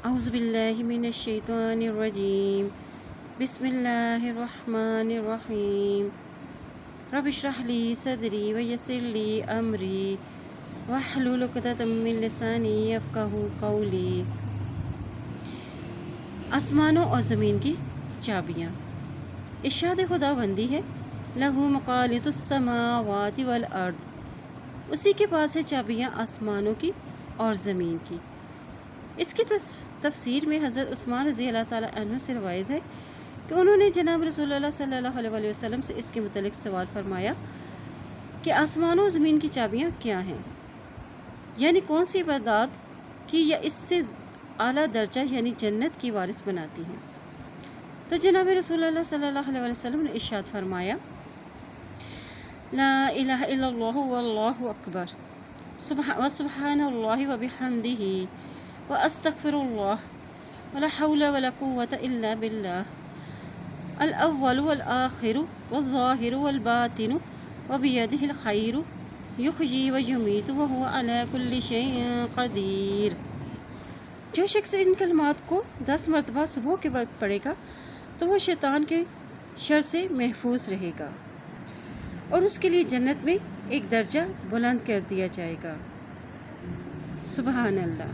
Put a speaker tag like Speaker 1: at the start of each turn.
Speaker 1: اعوذ باللہ من الشیطان الرجیم بسم اللہ الرحمن الرحیم رب اشرح لی صدری ویسر لی امری واحلل عقدۃ من لسانی یفقہوا قولی۔ آسمانوں اور زمین کی چابیاں۔ ارشاد خداوندی ہے، لہو مقالید السماوات والارض، اسی کے پاس ہے چابیاں آسمانوں کی اور زمین کی۔ اس کی تفسیر میں حضرت عثمان رضی اللہ تعالیٰ عنہ سے روایت ہے کہ انہوں نے جناب رسول اللہ صلی اللہ علیہ وسلم سے اس کے متعلق سوال فرمایا کہ آسمانوں اور زمین کی چابیاں کیا ہیں، یعنی کون سی عبادات کی یا اس سے اعلیٰ درجہ یعنی جنت کی وارث بناتی ہیں؟ تو جناب رسول اللہ صلی اللہ علیہ وسلم نے ارشاد فرمایا، لا الہ الا اللہ واللہ اکبر وسبحان اللہ وبحمدہ واستغفر اللہ ولا حول ولا قوة الا باللہ الاول والآخر والظاہر والباطن وبیدہ الخیر یحیی ویمیت وہو علی کل شیء قدیر۔ جو شخص ان کلمات کو 10 مرتبہ صبح کے وقت پڑھے گا تو وہ شیطان کے شر سے محفوظ رہے گا اور اس کے لیے جنت میں ایک درجہ بلند کر دیا جائے گا۔ سبحان اللہ۔